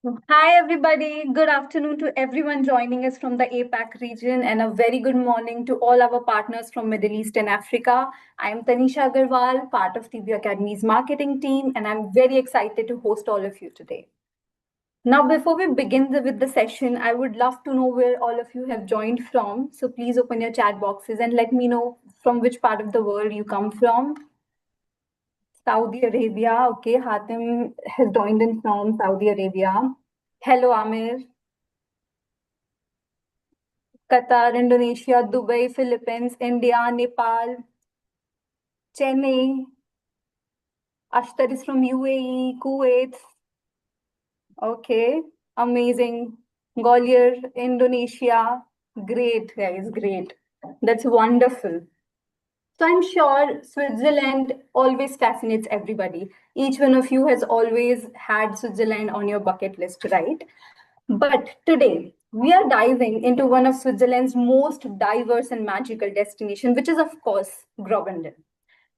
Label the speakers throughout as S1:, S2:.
S1: Hi, everybody. Good afternoon to everyone joining us from the APAC region, and a very good morning to all our partners from Middle East and Africa. I am Tanisha Agarwal, part of TBO Academy's marketing team, and I'm very excited to host all of you today. Now, before we begin with the session, I would love to know where all of you have joined from. So please open your chat boxes and let me know from which part of the world you come from. Saudi Arabia. Okay, Hatem has joined in from Saudi Arabia. Hello, Amir. Qatar, Indonesia, Dubai, Philippines, India, Nepal, Chennai. Ashtar is from UAE, Kuwait. Okay, amazing. Gwalior, Indonesia. Great, guys, great. That's wonderful. So I'm sure Switzerland always fascinates everybody. Each one of you has always had Switzerland on your bucket list, right? But today, we are diving into one of Switzerland's most diverse and magical destinations, which is, of course, Graubünden.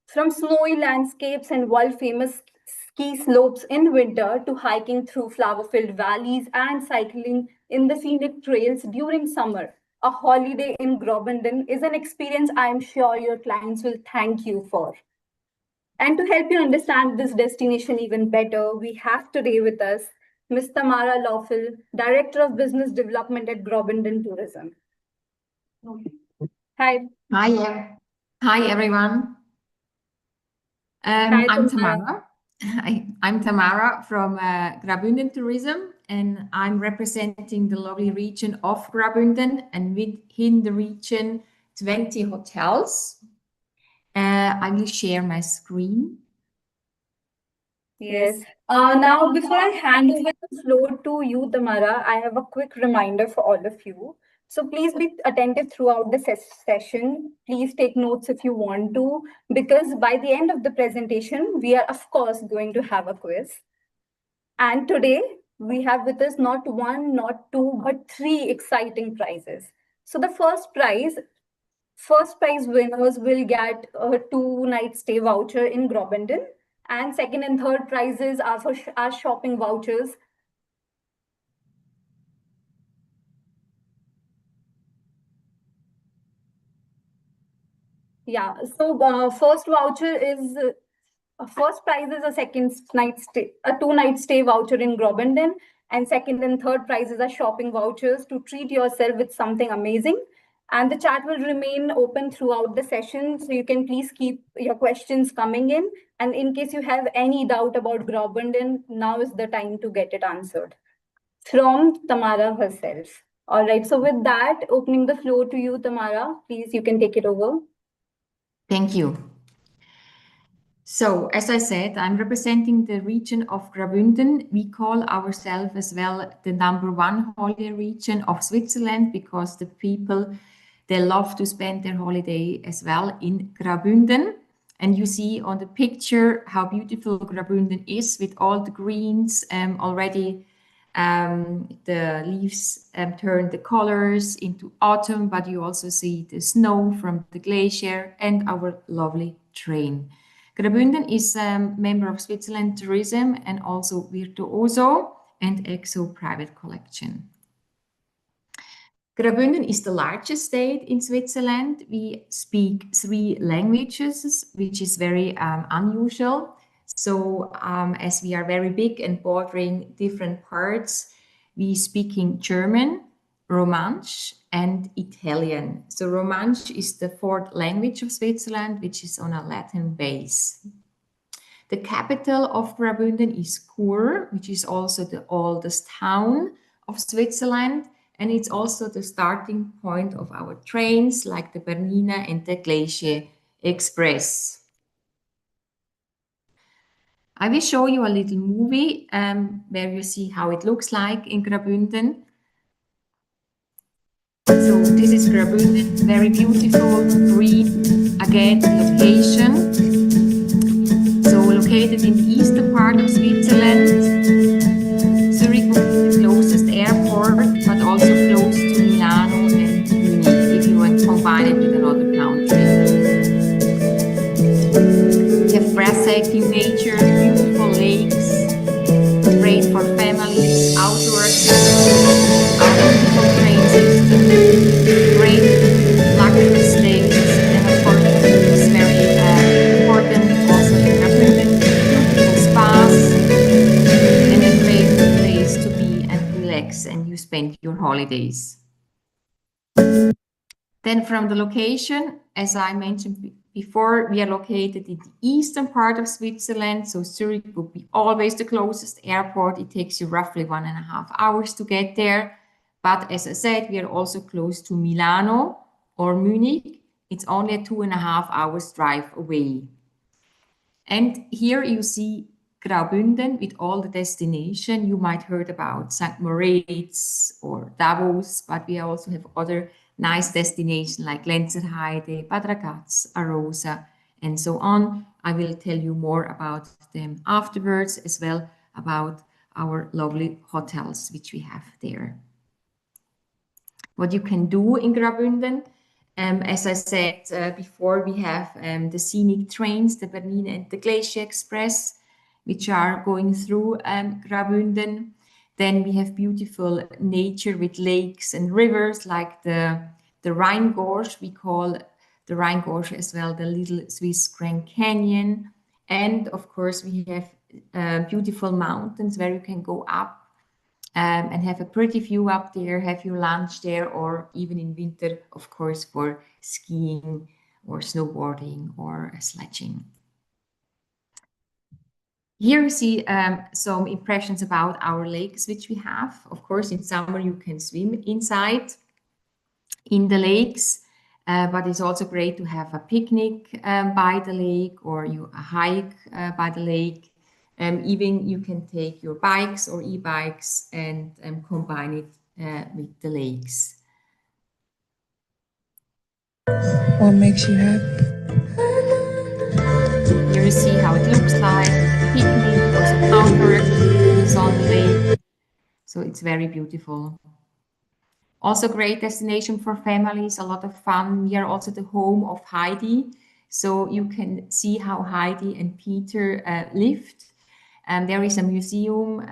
S1: From snowy landscapes and world famous ski slopes in winter to hiking through flower filled valleys and cycling in the scenic trails during summer, a holiday in Graubünden is an experience I am sure your clients will thank you for. And to help you understand this destination even better, we have today with us Ms. Tamara Loeffel, Director of Business Development at Graubünden Tourism. Hi.
S2: Hi, everyone.
S1: Hi,
S2: I'm
S1: Tamara.
S2: Tamara. I'm Tamara from Graubünden Tourism, and I'm representing the lovely region of Graubünden, and within the region, 20 hotels. I will share my screen.
S1: Yes. Now, before I hand over the floor to you, Tamara, I have a quick reminder for all of you. So please be attentive throughout the session. Please take notes if you want to, because by the end of the presentation, we are, of course, going to have a quiz. And today, we have with us not one, not two, but three exciting prizes. So the first prize winners will get a 2-night stay voucher in Graubünden, and second and third prizes are for our shopping vouchers. Yeah, so first prize is a a 2-night stay voucher in Graubünden, and second and third prizes are shopping vouchers to treat yourself with something amazing. And the chat will remain open throughout the session, so you can please keep your questions coming in. And in case you have any doubt about Graubünden, now is the time to get it answered from Tamara herself. All right, so with that, opening the floor to you, Tamara, please, you can take it over.
S2: Thank you. So, as I said, I'm representing the region of Graubünden. We call ourselves as well the #1 holiday region of Switzerland because the people, they love to spend their holiday as well in Graubünden. And you see on the picture how beautiful Graubünden is with all the greens already. The leaves turn the colors into autumn, but you also see the snow from the glacier and our lovely train. Graubünden is a member of Switzerland Tourism and also Virtuoso and EXO Private Collection. Graubünden is the largest state in Switzerland. We speak 3 languages, which is very unusual. So as we are very big and bordering different parts, we speak in German, Romansh, and Italian. So Romansh is the 4th language of Switzerland, which is on a Latin base. The capital of Graubünden is Chur, which is also the oldest town of Switzerland. And it's also the starting point of our trains like the Bernina and the Glacier Express. I will show you a little movie where you see how it looks like in Graubünden. So this is Graubünden, very beautiful, green, again, location. So located in the eastern part of Switzerland. Zurich is the closest airport, but also close to Milano and Munich if you want to combine it with another country. We have breathtaking nature, beautiful lakes, great for families, outdoor and you spend your holidays. Then from the location, as I mentioned before, we are located in the eastern part of Switzerland. So Zurich would be always the closest airport. It takes you roughly 1.5 hours to get there. But as I said, we are also close to Milano or Munich. It's only a 2.5 hours drive away. And here you see Graubünden with all the destination. You might heard about St. Moritz or Davos, but we also have other nice destinations like Lenzerheide, Bad Ragaz, Arosa, and so on. I will tell you more about them afterwards, as well about our lovely hotels which we have there. What you can do in Graubünden, as I said before, we have the scenic trains, the Bernina and the Glacier Express, which are going through Graubünden. Then we have beautiful nature with lakes and rivers like the Rheingorge. We call the Rheingorge as well the Little Swiss Grand Canyon. And of course, we have beautiful mountains where you can go up and have a pretty view up there, have your lunch there, or even in winter, of course, for skiing or snowboarding or sledging. Here you see some impressions about our lakes, which we have. Of course, in summer, you can swim inside in the lakes, but it's also great to have a picnic by the lake, or a hike by the lake. Even you can take your bikes or e-bikes and combine it with the lakes.
S3: What makes you happy?
S2: Here you see how it looks like, picnic or some outdoor activities on the lake. So it's very beautiful. Also great destination for families, a lot of fun. We are also the home of Heidi. So you can see how Heidi and Peter lived. There is a museum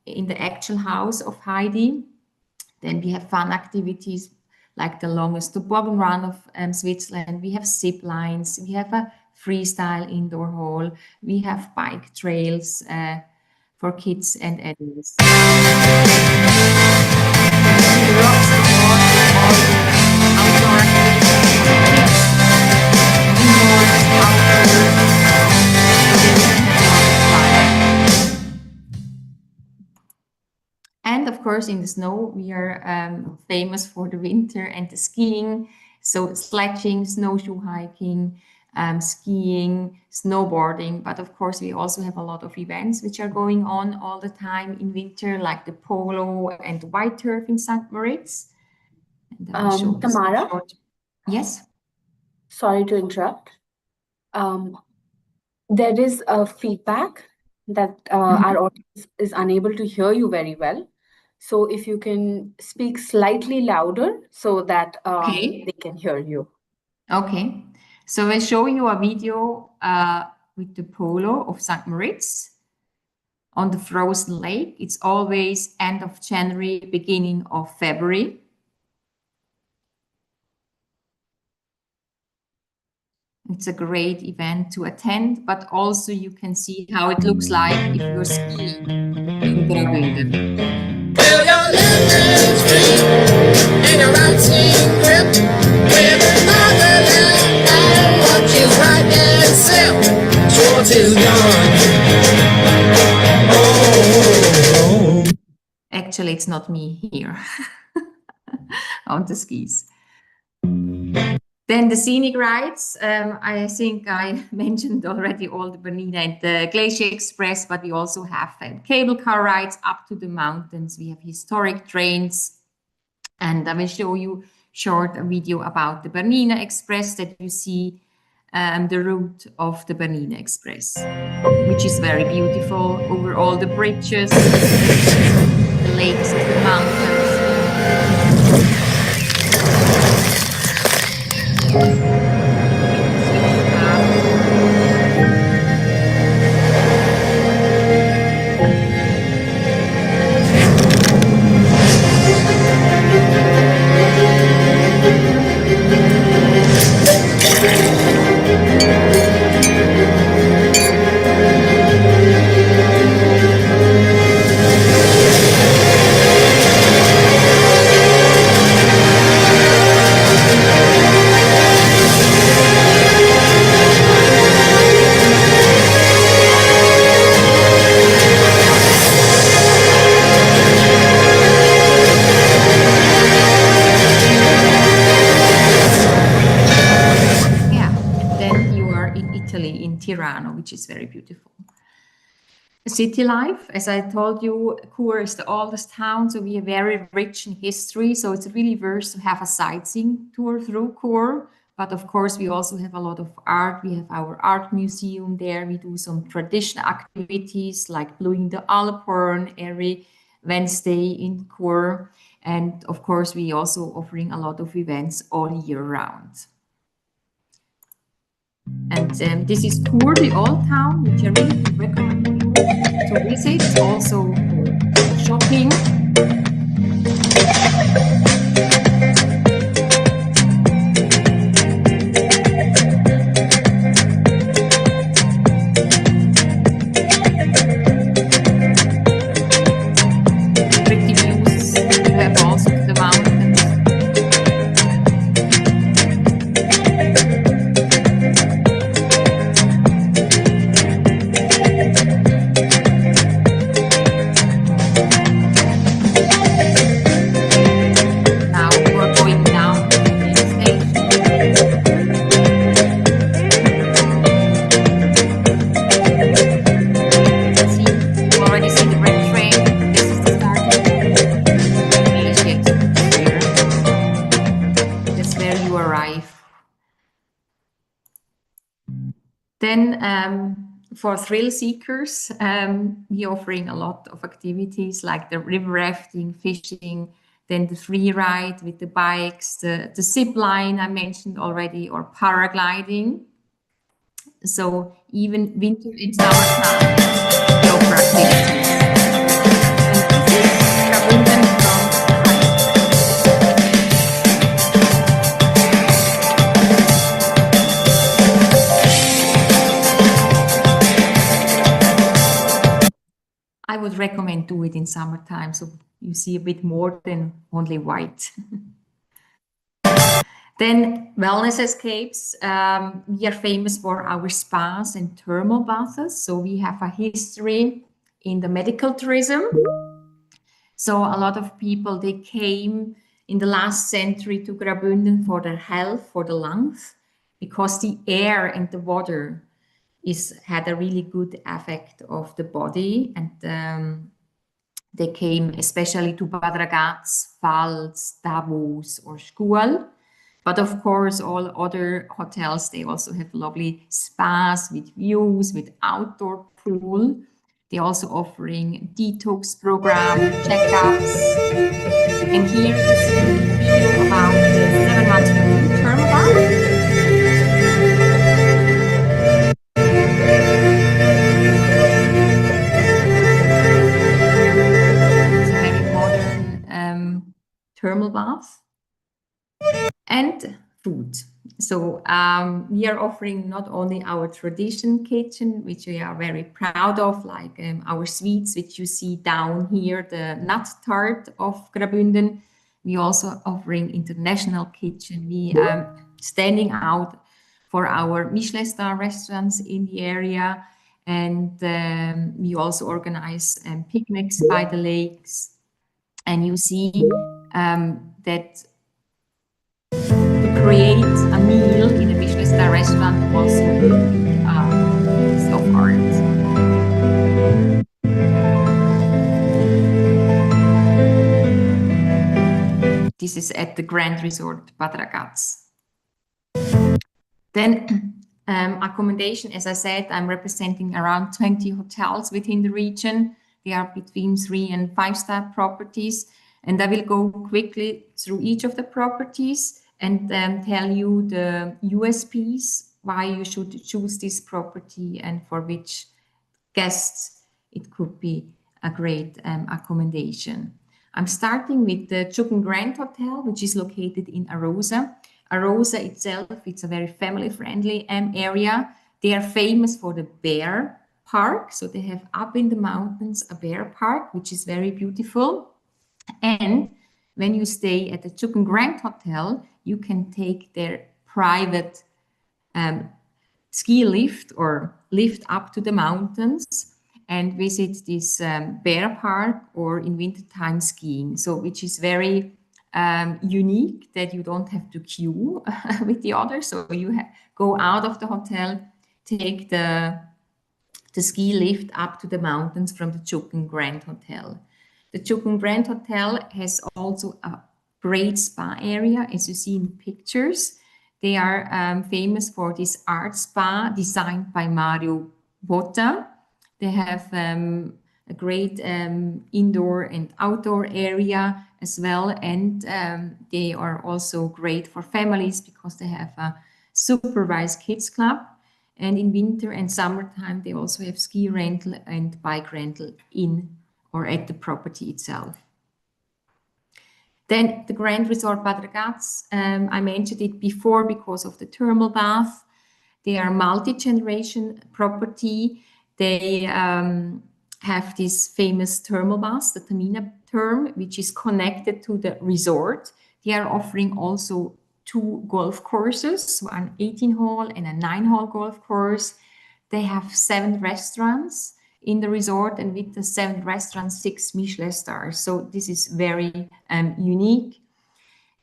S2: in the actual house of Heidi. Then we have fun activities like the longest toboggan run of Switzerland. We have zip lines. We have a freestyle indoor hall. We have bike trails for kids and adults. The rocks of all outdoor activities, indoors, outdoors. And of course, in the snow, we are famous for the winter and the skiing. So sledging, snowshoe hiking, skiing, snowboarding. But of course, we also have a lot of events which are going on all the time in winter, like the polo and the white turf in St. Moritz. And
S4: Tamara?
S2: Yes?
S4: Sorry to interrupt. There is a feedback that our audience is unable to hear you very well. So if you can speak slightly louder so that they can hear you.
S2: Okay. So I'll show you a video with the polo of St. Moritz on the frozen lake. It's always end of January, beginning of February. It's a great event to attend, but also you can see how it looks like if you're skiing in Graubünden.
S5: Feel your living free in your Rhaetian grip with motherland and what you right and sip. Short is gone. Oh.
S2: Actually, it's not me here on the skis. Then the scenic rides, I think I mentioned already all the Bernina and the Glacier Express, but we also have cable car rides up to the mountains. We have historic trains, and I will show you short a video about the Bernina Express that you see the route of the Bernina Express, which is very beautiful over all the bridges, the lakes, and the mountains. Tirano, which is very beautiful. City life, as I told you, Chur is the oldest town, so we are very rich in history. So it's really worth to have a sightseeing tour through Chur. But of course, we also have a lot of art. We have our art museum there. We do some traditional activities like blowing the alpine every Wednesday in Chur. And of course, we also offering a lot of events all year round. And this is Chur, the old town, which I really recommend you to visit, also for shopping. Pretty views. You have also the mountains. Then for thrill seekers, we're offering a lot of activities like the river rafting, fishing, then the free ride with the bikes, the zip line I mentioned already, or paragliding. So even winter and summertime, we offer activities. And this is Graubünden from I would recommend do it in summertime, so you see a bit more than only white. Then wellness escapes. We are famous for our spas and thermal baths. So we have a history in the medical tourism. So a lot of people, they came in the last century to Graubünden for their health, for the lungs, because the air and the water had a really good effect of the body, and they came especially to Bad Ragaz, Pfalz, Davos or Schkuhl. But of course, all other hotels, they also have lovely spas with views, with outdoor pool. They're also offering detox program, checkups. And here you see a video about the 7 months thermal bath. Thermal bath and food. So we are offering not only our tradition kitchen, which we are very proud of, like our sweets, which you see down here, the nut tart of Graubünden. We also offering international kitchen. We standing out for our Michelin star restaurants in the area, and we also organize picnics by the lakes. And you see that to create a meal in a Michelin star restaurant also piece of art. This is at the Grand Resort Bad Ragaz. Then accommodation, as I said, I'm representing around 20 hotels within the region. They are between 3- and 5-star properties. And I will go quickly through each of the properties and tell you the USPs, why you should choose this property and for which guests it could be a great accommodation. I'm starting with the Jucken Grand Hotel, which is located in Arosa. Arosa itself, it's a very family-friendly area. They are famous for the bear park. So they have up in the mountains a bear park, which is very beautiful. And when you stay at the Jucken Grand Hotel, you can take their private ski lift or lift up to the mountains and visit this bear park, or in wintertime skiing. So which is very unique, that you don't have to queue with the others. So you go out of the hotel, take the ski lift up to the mountains from the Chukun Grand Hotel. The Chukun Grand Hotel has also a great spa area, as you see in pictures. They are famous for this art spa designed by Mario Botta. They have a great indoor and outdoor area as well, and they are also great for families because they have a supervised kids club. And in winter and summertime, they also have ski rental and bike rental in or at the property itself. Then the Grand Resort Bad Ragaz, I mentioned it before because of the thermal bath. They are multi-generation property. They have this famous thermal bath, the Tamina term, which is connected to the resort. They are offering also 2 golf courses, an 18-hole and a 9-hole golf course. They have 7 restaurants in the resort, and with the 7 restaurants, 6 Michelin stars. So this is very unique.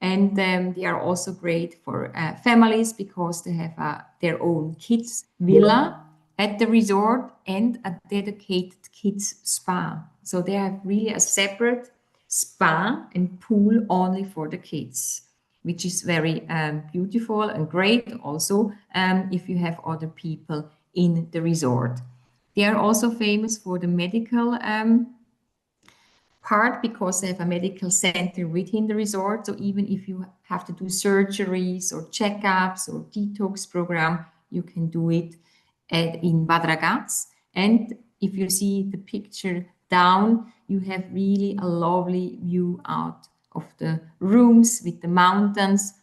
S2: And they are also great for families because they have their own kids villa at the resort and a dedicated kids spa. So they have really a separate spa and pool only for the kids, which is very beautiful and great also if you have other people in the resort. They are also famous for the medical part because they have a medical center within the resort. So even if you have to do surgeries or checkups or detox program, you can do it in Bad Ragaz. And if you see the picture down, you have really a lovely view out of the rooms with the mountains.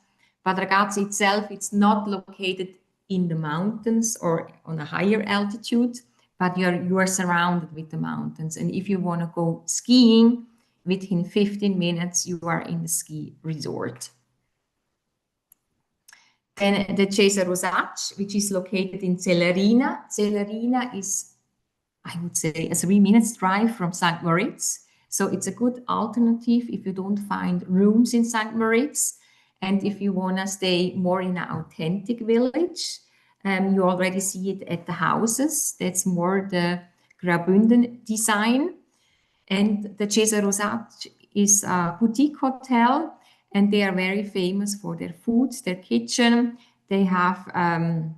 S2: Bad Ragaz itself, it's not located in the mountains or on a higher altitude, but you are surrounded with the mountains. And if you want to go skiing, within 15 minutes, you are in the ski resort. Then the Cesar Rosacci, which is located in Celerina. Celerina is, I would say, a 3 minutes drive from St. Moritz. So it's a good alternative if you don't find rooms in St. Moritz. And if you want to stay more in an authentic village, you already see it at the houses. That's more the Graubünden design. And the Cesar Rosacci is a boutique hotel, and they are very famous for their food, their kitchen. They have a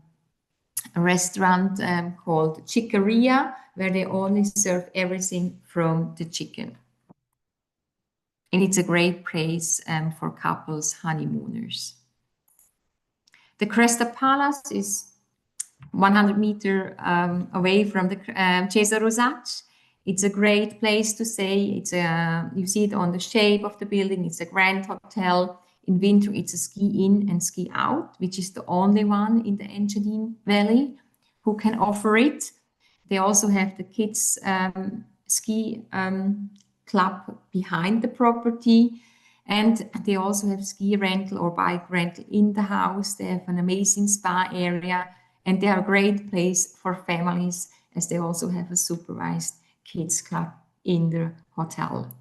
S2: restaurant called Chicoria, where they only serve everything from the chicken. And it's a great place for couples, honeymooners. The Cresta Palace is 100 meters away from the Cesar Rosacci. It's a great place to stay. It's you see it on the shape of the building. It's a grand hotel. In winter, it's a ski in and ski out, which is the only one in the Engadine Valley who can offer it. They also have the kids ski club behind the property. And they also have ski rental or bike rental in the house. They have an amazing spa area, and they are a great place for families as they also have a supervised kids club in the hotel.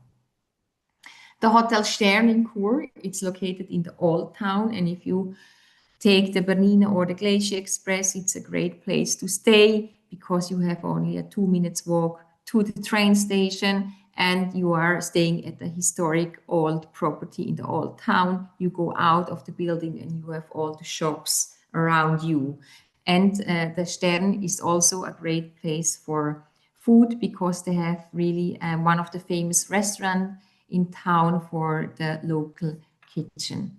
S2: The Hotel Stern in Chur, it's located in the Old Town, and if you take the Bernina or the Glacier Express, it's a great place to stay because you have only a 2 minutes walk to the train station, and you are staying at the historic old property in the Old Town. You go out of the building and you have all the shops around you. And the Stern is also a great place for food because they have really one of the famous restaurants in town for the local kitchen.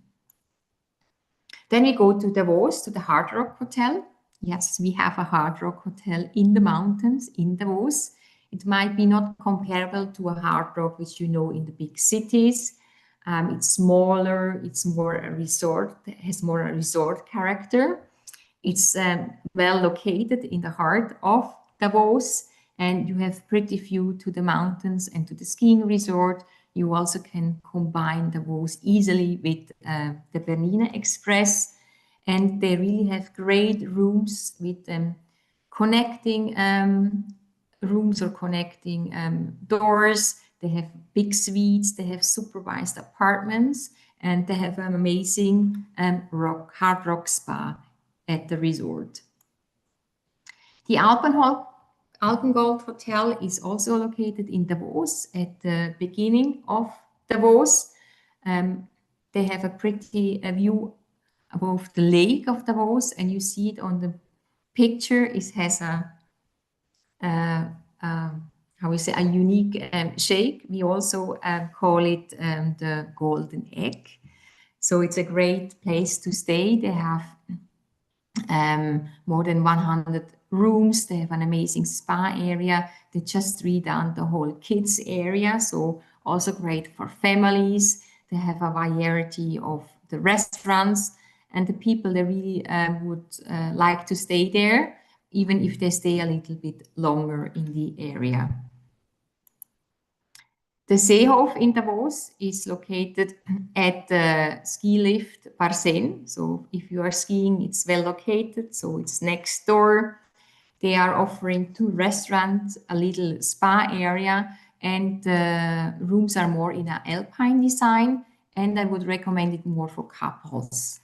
S2: Then we go to Davos, to the Hard Rock Hotel. Yes, we have a Hard Rock Hotel in the mountains in Davos. It might be not comparable to a Hard Rock, which you know in the big cities. It's smaller, it's more a resort, has more a resort character. It's well located in the heart of Davos, and you have pretty view to the mountains and to the skiing resort. You also can combine Davos easily with the Bernina Express, and they really have great rooms with connecting rooms or connecting doors. They have big suites, they have supervised apartments, and they have an amazing hard rock spa at the resort. The Alpengold Hotel is also located in Davos at the beginning of Davos. They have a pretty view above the lake of Davos, and you see it on the picture. It has a how we say, a unique shape. We also call it the Golden Egg. So it's a great place to stay. They have more than 100 rooms. They have an amazing spa area. They just redone the whole kids area, so also great for families. They have a variety of the restaurants, and the people, they really would like to stay there, even if they stay a little bit longer in the area. The Seehof in Davos is located at the ski lift Parsen. So if you are skiing, it's well located. So it's next door. They are offering 2 restaurants, a little spa area, and the rooms are more in an alpine design. And I would recommend it more for couples.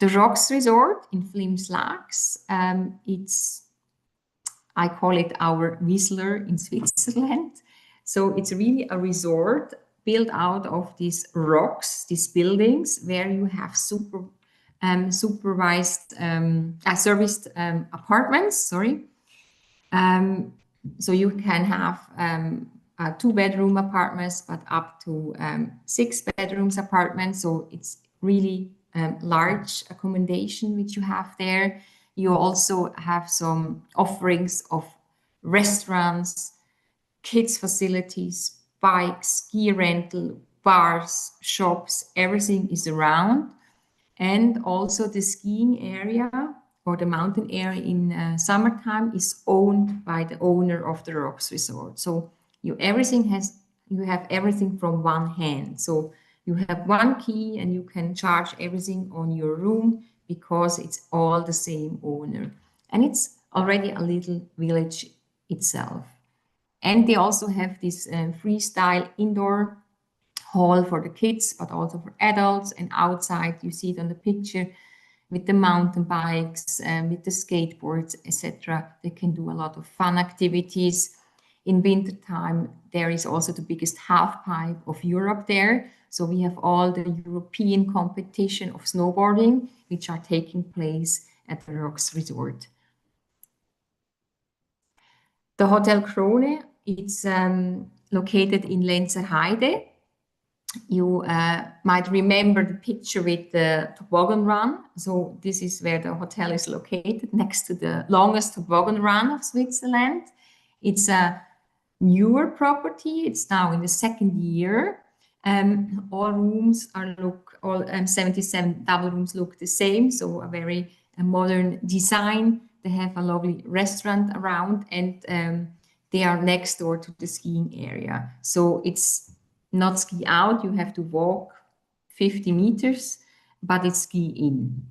S2: The Rocks Resort in Flimslax, I call it our Whistler in Switzerland. So it's really a resort built out of these rocks, these buildings, where you have serviced apartments. Sorry. So you can have 2-bedroom apartments, but up to 6 bedrooms apartments. So it's really large accommodation which you have there. You also have some offerings of restaurants, kids facilities, bikes, ski rental, bars, shops, everything is around. And also the skiing area or the mountain area in summertime is owned by the owner of the Rocks Resort. So you have everything from one hand. So you have one key and you can charge everything on your room, because it's all the same owner. And it's already a little village itself. And they also have this freestyle indoor hall for the kids, but also for adults. And outside, you see it on the picture, with the mountain bikes, with the skateboards, etc. They can do a lot of fun activities. In wintertime, there is also the biggest half pipe of Europe there. So we have all the European competition of snowboarding, which are taking place at the Rocks Resort. The Hotel Krone, it's located in Lenzerheide. You might remember the picture with the toboggan run. So this is where the hotel is located, next to the longest toboggan run of Switzerland. It's a newer property. It's now in the 2nd year. All rooms all 77 double rooms look the same, so a very modern design. They have a lovely restaurant around, and they are next door to the skiing area. So it's not ski out, you have to walk 50 meters, but it's ski in.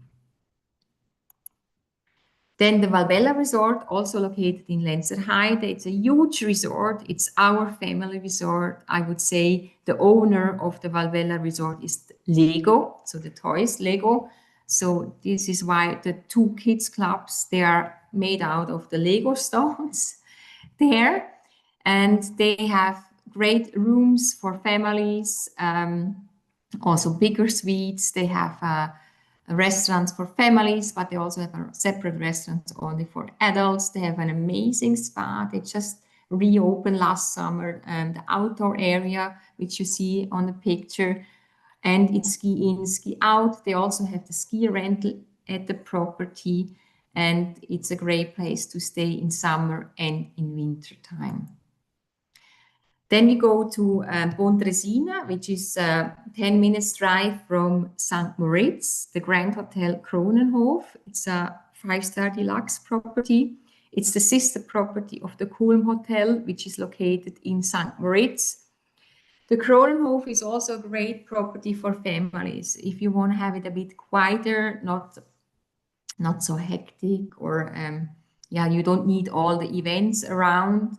S2: Then the Valbella Resort, also located in Lenzerheide. It's a huge resort. It's our family resort. I would say the owner of the Valbella Resort is Lego, so the toys Lego. So this is why the 2 kids clubs, they are made out of the Lego stones there. And they have great rooms for families, also bigger suites. They have restaurants for families, but they also have a separate restaurant only for adults. They have an amazing spa. They just reopened last summer the outdoor area, which you see on the picture, and it's ski in, ski out. They also have the ski rental at the property, and it's a great place to stay in summer and in winter time. Then we go to Pontresina, which is 10 minutes drive from St. Moritz, the Grand Hotel Kronenhof. It's a 5-star deluxe property. It's the sister property of the Kulm Hotel, which is located in St. Moritz. The Kronenhof is also a great property for families. If you want to have it a bit quieter, not so hectic, or you don't need all the events around.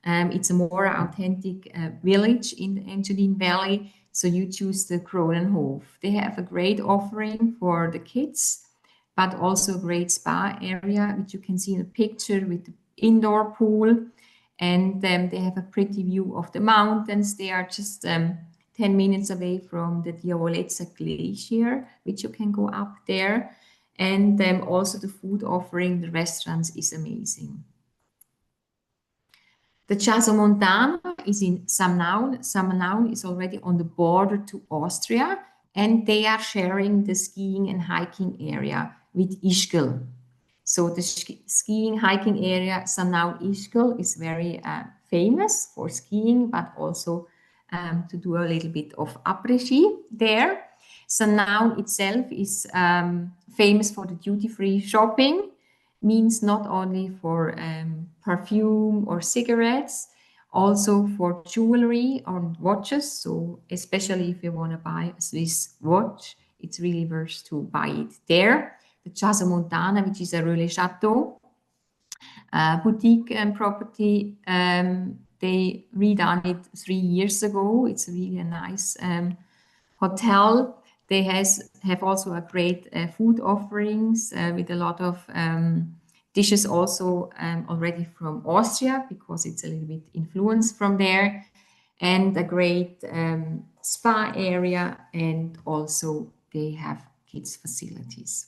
S2: It's a more authentic village in the Engadine Valley, so you choose the Kronenhof. They have a great offering for the kids. but also a great spa area, which you can see in the picture with the indoor pool. And they have a pretty view of the mountains. They are just 10 minutes away from the Diavolezza Glacier, which you can go up there. And also the food offering, the restaurants is amazing. The Chiasso Montano is in Samnaun. Samnaun is already on the border to Austria, and they are sharing the skiing and hiking area with Ischgl. So the skiing hiking area Samnaun-Ischgl is very famous for skiing, but also to do a little bit of après-ski there. Samnaun itself is famous for the duty-free shopping, means not only for perfume or cigarettes, also for jewelry or watches. So especially if you want to buy a Swiss watch, it's really worth to buy it there. The Chiasso Montana, which is a Relais Chateau boutique property, they redone it 3 years ago. It's really a nice hotel. They have also a great food offerings with a lot of dishes also already from Austria, because it's a little bit influenced from there, and a great spa area, and also they have kids facilities.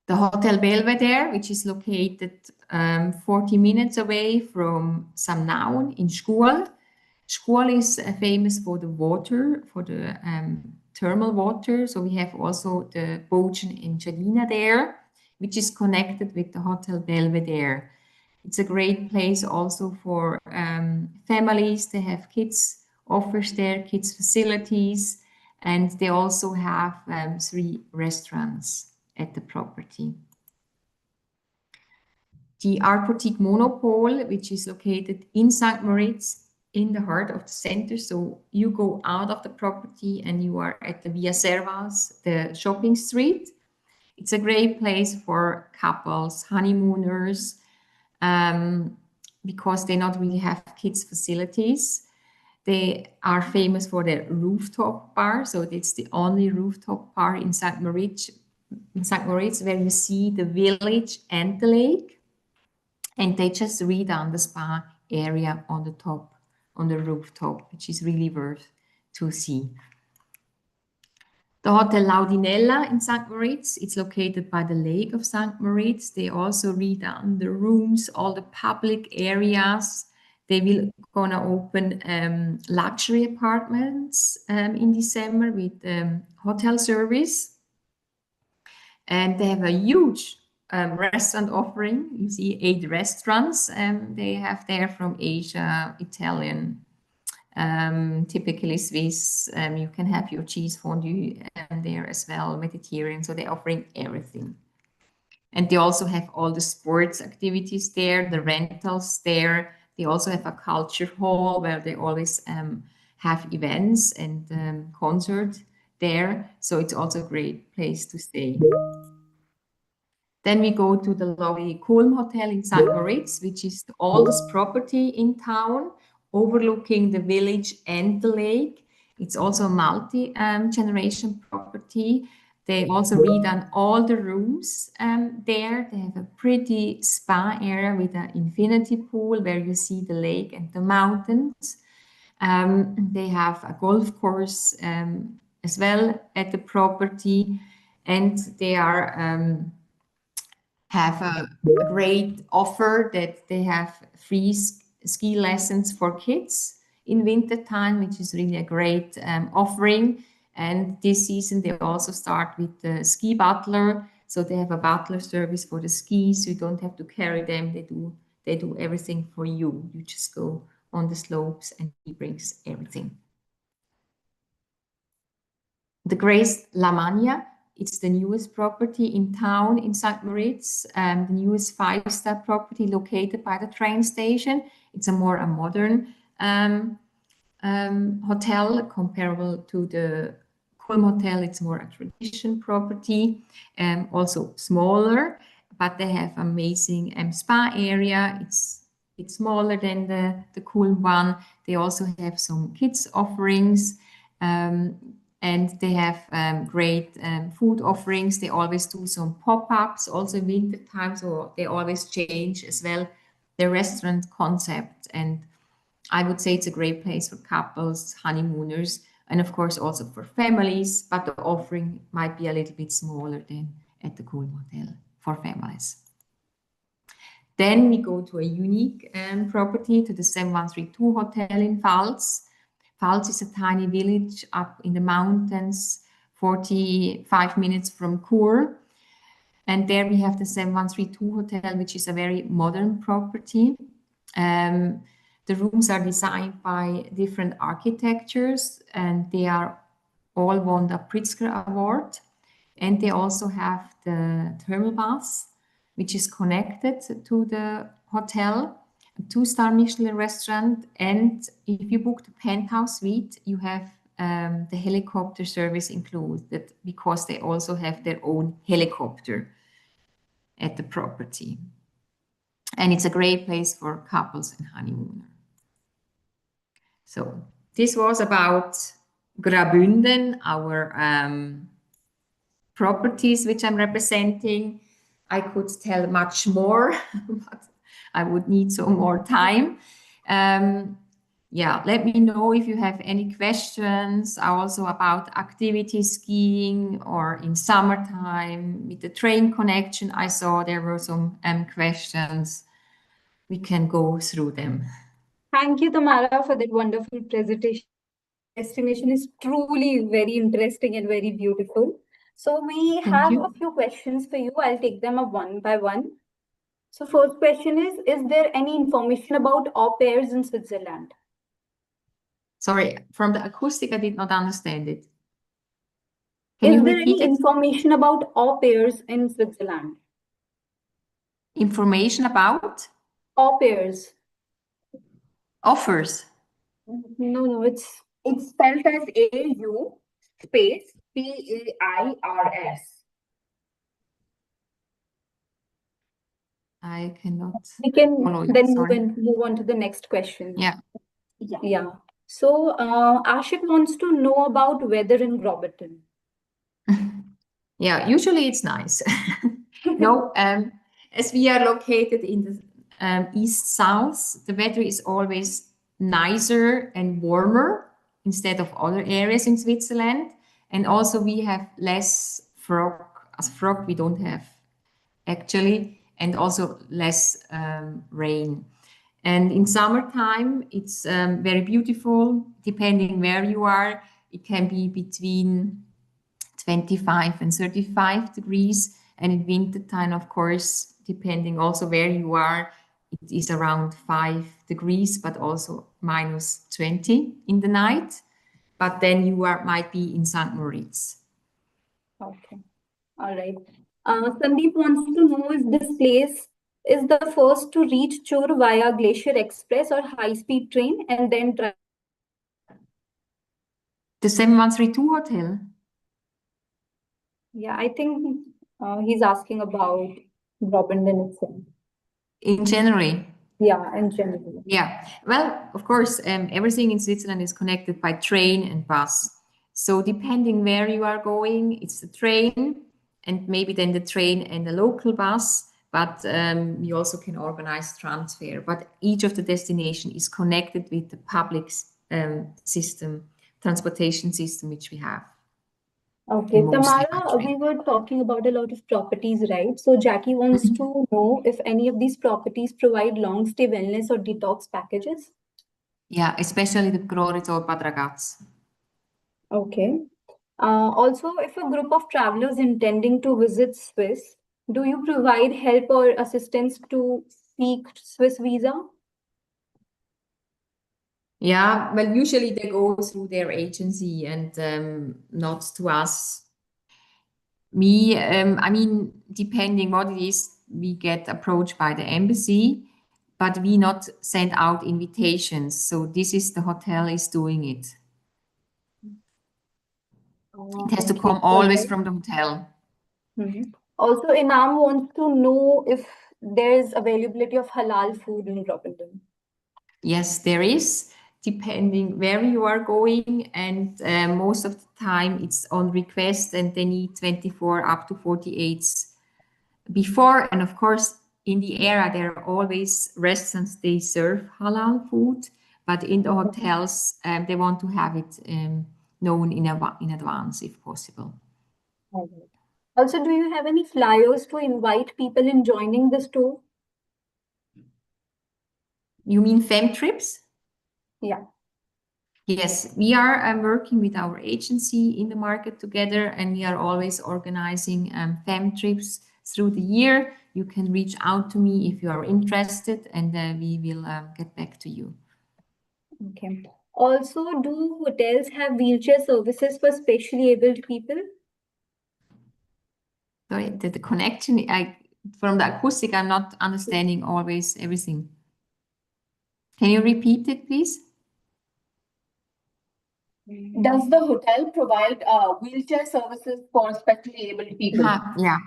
S2: The Hotel Belvedere, which is located 40 minutes away from Samnaun in Schkuhl. Schkuhl is famous for the water, for the thermal water. So we have also the Voucher in Jadina there, which is connected with the Hotel Belvedere. It's a great place also for families. They have kids offers there, kids facilities, and they also have 3 restaurants at the property. The Art Boutique Monopole, which is located in St. Moritz, in the heart of the center. So you go out of the property and you are at the Via Servas, the shopping street. It's a great place for couples, honeymooners, because they not really have kids facilities. They are famous for their rooftop bar. So it's the only rooftop bar in St. Moritz, where you see the village and the lake. And they just redone the spa area on the top, on the rooftop, which is really worth to see. The Hotel Laudinella in St. Moritz, it's located by the lake of St. Moritz. They also redone the rooms, all the public areas. They will gonna open luxury apartments in December with hotel service. And they have a huge restaurant offering. You see 8 restaurants they have there, from Asia, Italian, typically Swiss. You can have your cheese fondue there as well, Mediterranean. So they're offering everything. And they also have all the sports activities there, the rentals there. They also have a culture hall where they always have events and concerts there. So it's also a great place to stay. Then we go to the lovely Kulm Hotel in St. Moritz, which is the oldest property in town, overlooking the village and the lake. It's also a multi-generation property. They also redone all the rooms there. They have a pretty spa area with an infinity pool where you see the lake and the mountains. They have a golf course as well at the property, and they are have a great offer that they have free ski lessons for kids in winter time, which is really a great offering. And this season they also start with the ski butler. So they have a butler service for the skis. You don't have to carry them. They do everything for you. You just go on the slopes and he brings everything. The Grace Lamagna, it's the newest property in town in St. Moritz, the newest 5-star property located by the train station. It's a more modern hotel comparable to the Kulm Hotel. It's more a tradition property, also smaller, but they have amazing spa area. It's smaller than the Kulm one. They also have some kids offerings. and they have great food offerings. They always do some pop-ups, also in winter time, so they always change as well their restaurant concept. And I would say it's a great place for couples, honeymooners, and of course also for families, but the offering might be a little bit smaller than at the Kulm Hotel for families. Then we go to a unique property, to the 7132 Hotel in Pfalz. Pfalz is a tiny village up in the mountains, 45 minutes from Chur. And there we have the 7132 Hotel, which is a very modern property. The rooms are designed by different architectures, and they are all won the Pritzker Award. And they also have the thermal bath, which is connected to the hotel, a 2-star Michelin restaurant. And if you book the penthouse suite, you have the helicopter service included, because they also have their own helicopter at the property. And it's a great place for couples and honeymooners. So this was about Graubünden, our properties which I'm representing. I could tell much more, but I would need some more time. Yeah, let me know if you have any questions, also about activity skiing or in summertime with the train connection. I saw there were some questions. We can go through them.
S1: Thank you, Tamara, for that wonderful presentation. Destination is truly very interesting and very beautiful. So we have a few questions for you. I'll take them up one by one. So first question is there any information about au pairs in Switzerland?
S2: Sorry, from the acoustic, I did not understand it. Can
S1: Is
S2: you
S1: there
S2: repeat
S1: any
S2: it?
S1: information about au pairs in Switzerland?
S2: Information about?
S1: Au pairs.
S2: Offers.
S1: No, it's spelled as AU space PAIRS.
S2: I cannot.
S1: We can then move on to the next question.
S2: Yeah.
S1: So Ashik wants to know about weather in Graubünden.
S2: Yeah, usually it's nice. No, as we are located in the east-south, the weather is always nicer and warmer instead of other areas in Switzerland. And also we have less fog. As fog we don't have actually, and also less rain. And in summertime, it's very beautiful, depending where you are. It can be between 25 and 35 degrees. And in winter time, of course, depending also where you are, it is around 5 degrees, but also minus 20 in the night. But then you might be in St. Moritz.
S1: Okay, all right. Sandeep wants to know if this place is the first to reach Chur via Glacier Express or high-speed train and then drive.
S2: The 7132 Hotel?
S1: Yeah, I think he's asking about Graubünden itself.
S2: In January?
S1: Yeah, in general.
S2: Yeah, well, of course, everything in Switzerland is connected by train and bus. So depending where you are going, it's the train and maybe then the train and the local bus, but we also can organize transfer. But each of the destination is connected with the public system, transportation system, which we have.
S1: Okay, Tamara, we were talking about a lot of properties, right? So Jackie wants to know if any of these properties provide long stay wellness or detox packages.
S2: Yeah, especially the Gros Resort Bad Ragaz.
S1: Okay. Also, if a group of travelers intending to visit Swiss, do you provide help or assistance to seek Swiss visa?
S2: Yeah, well, usually they go through their agency and not to us. I mean, depending what it is, we get approached by the embassy, but we not send out invitations. So this is the hotel is doing it. It has to come always from the hotel.
S1: Also, Inam wants to know if there is availability of halal food in Graubünden.
S2: Yes, there is, depending where you are going. And most of the time, it's on request, and they need 24 up to 48 before. And of course, in the area, there are always restaurants, they serve halal food, but in the hotels, they want to have it known in advance, if possible.
S1: Also, do you have any flyers to invite people in joining this tour?
S2: You mean fem trips?
S1: Yeah.
S2: Yes, we are working with our agency in the market together, and we are always organizing fem trips through the year. You can reach out to me if you are interested, and we will get back to you.
S1: Okay. Also, do hotels have wheelchair services for specially abled people?
S2: Sorry, the connection, from the acoustic, I'm not understanding always everything. Can you repeat it, please?
S4: Does the hotel provide wheelchair services for specially abled people?
S2: Yeah.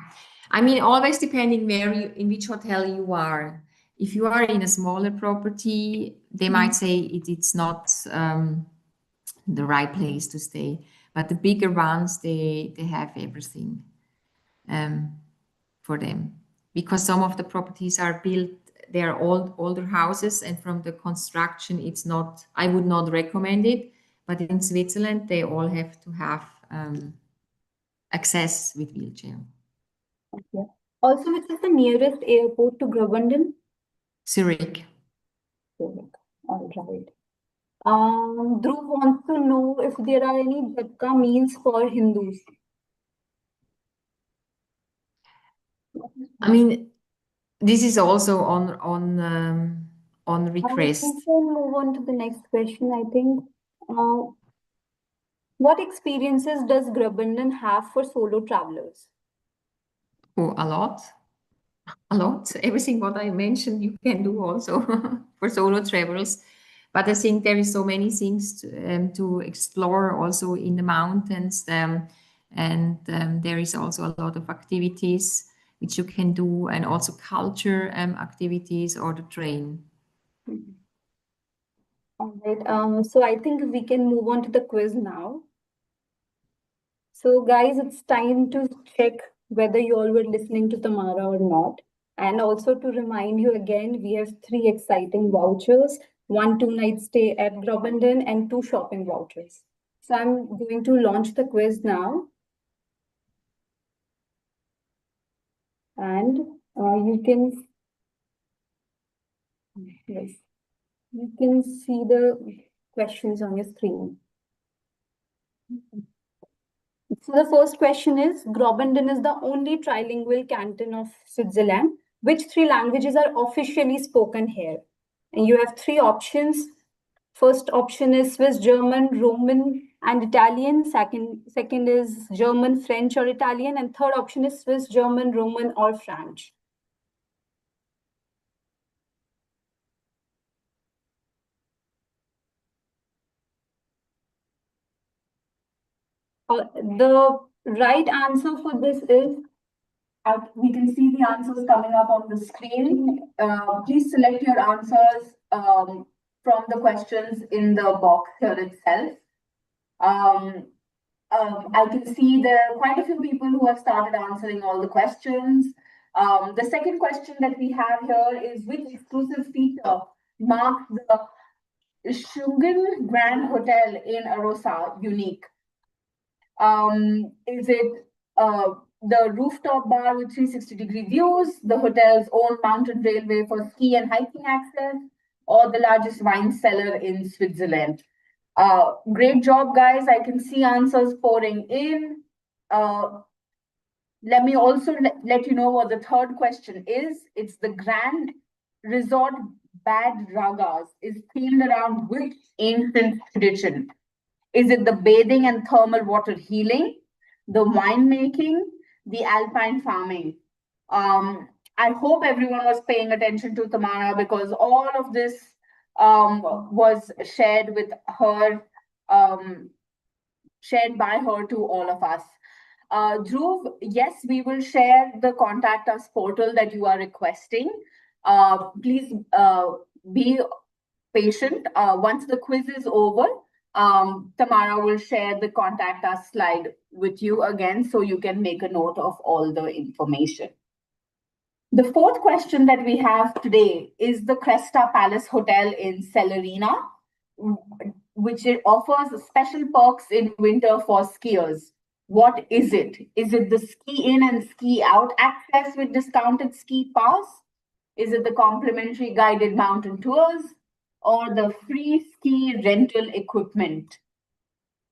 S2: I mean, always depending in which hotel you are. If you are in a smaller property, they might say it's not the right place to stay. But the bigger ones, they have everything for them. Because some of the properties are built, they are older houses, and from the construction, it's not, I would not recommend it. But in Switzerland, they all have to have access with wheelchair.
S1: Okay. Also, which is the nearest airport to Graubünden?
S2: Zurich.
S1: Zurich. All right. Dhruv wants to know if there are any Jhatka meals for Hindus.
S2: I mean, this is also on request.
S1: We can move on to the next question, I think. What experiences does Graubünden have for solo travelers?
S2: Oh, a lot. A lot. Everything what I mentioned, you can do also for solo travelers. But I think there is so many things to explore also in the mountains. And there is also a lot of activities which you can do, and also culture activities or the train.
S1: All right. So I think we can move on to the quiz now. So guys, it's time to check whether you all were listening to Tamara or not. And also to remind you again, we have 3 exciting vouchers, 1 2-night stay at Graubünden and 2 shopping vouchers. So I'm going to launch the quiz now. And you can see the questions on your screen. So the first question is, Graubünden is the only trilingual canton of Switzerland. Which 3 languages are officially spoken here? And you have 3 options. First option is Swiss German, Roman, and Italian. Second is German, French, or Italian. And third option is Swiss German, Roman, or French. The right answer for this is, we can see the answers coming up on the screen. Please select your answers from the questions in the box here itself. I can see there are quite a few people who have started answering all the questions. The second question that we have here is, which exclusive feature marks the Schungen Grand Hotel in Arosa unique? Is it the rooftop bar with 360-degree views, the hotel's own mountain railway for ski and hiking access, or the largest wine cellar in Switzerland? Great job, guys. I can see answers pouring in. Let me also let you know what the third question is. It's the Grand Resort Bad Ragas is themed around which ancient tradition? Is it the bathing and thermal water healing, the winemaking, the alpine farming? I hope everyone was paying attention to Tamara, because all of this was shared with her, shared by her to all of us. Dhruv, yes, we will share the Contact Us portal that you are requesting. Please be patient. Once the quiz is over, Tamara will share the contact us slide with you again, so you can make a note of all the information. The fourth question that we have today is the Cresta Palace Hotel in Celerina, which it offers special perks in winter for skiers. What is it? Is it the ski in and ski out access with discounted ski pass? Is it the complimentary guided mountain tours or the free ski rental equipment?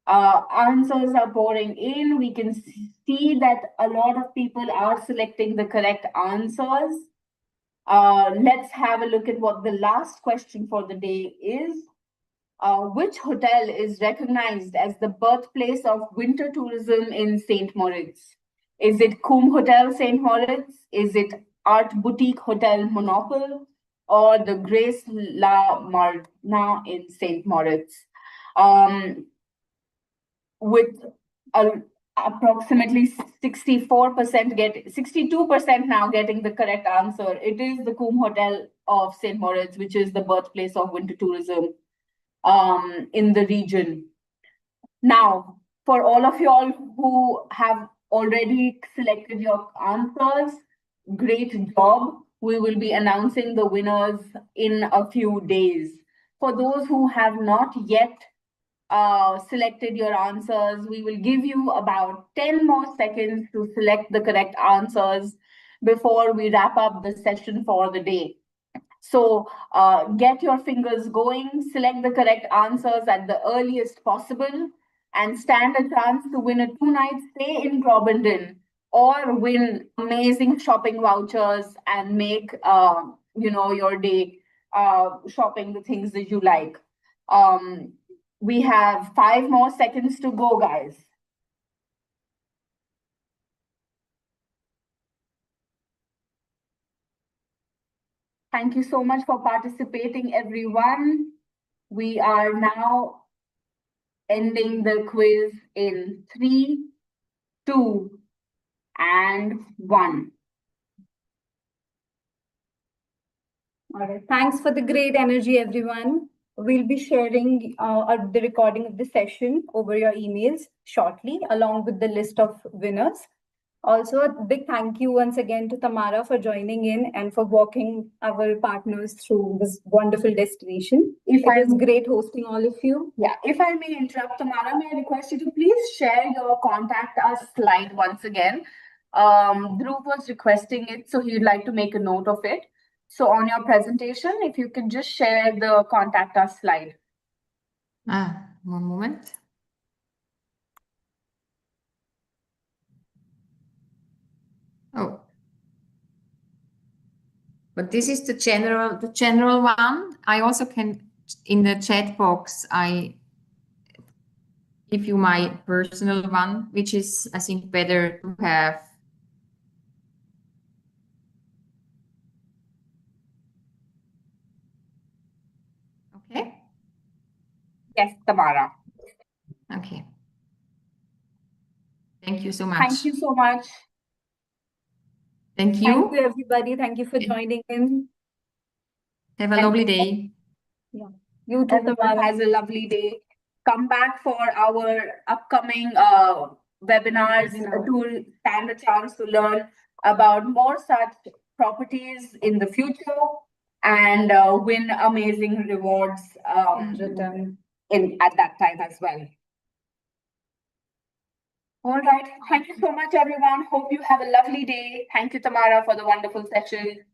S1: Answers are pouring in. We can see that a lot of people are selecting the correct answers. Let's have a look at what the last question for the day is. Which hotel is recognized as the birthplace of winter tourism in St. Moritz? Is it Coombe Hotel St. Moritz? Is it Art Boutique Hotel Monopole? Or the Grace La Marna in St. Moritz? With approximately 62% now getting the correct answer. It is the Coombe Hotel of St. Moritz, which is the birthplace of winter tourism in the region. Now, for all of y'all who have already selected your answers, great job. We will be announcing the winners in a few days. For those who have not yet selected your answers, we will give you about 10 more seconds to select the correct answers before we wrap up the session for the day. So get your fingers going, select the correct answers at the earliest possible, and stand a chance to win a 2-night stay in Graubünden or win amazing shopping vouchers and make your day shopping the things that you like. We have 5 more seconds to go, guys. Thank you so much for participating, everyone. We are now ending the quiz in 3, 2, and 1. All right. Thanks for the great energy, everyone. We'll be sharing the recording of the session over your emails shortly, along with the list of winners. Also, a big thank you once again to Tamara for joining in and for walking our partners through this wonderful destination. It was great hosting all of you. Yeah, if I may interrupt, Tamara, may I request you to please share your contact us slide once again. Dhruv was requesting it, so he'd like to make a note of it. So on your presentation, if you could just share the contact us slide.
S2: One moment. Oh, but this is the general one. I also can, in the chat box, I give you my personal one, which is, I think, better to have. Okay.
S1: Yes, Tamara.
S2: Okay. Thank you so much.
S1: Thank you so much.
S2: Thank you.
S1: Thank you, everybody. Thank you for joining in.
S2: Have a lovely day.
S1: Yeah. You too, Tamara. Has a lovely day. Come back for our upcoming webinars to stand a chance to learn about more such properties in the future and win amazing rewards at that time as well. All right. Thank you so much, everyone. Hope you have a lovely day. Thank you, Tamara, for the wonderful session.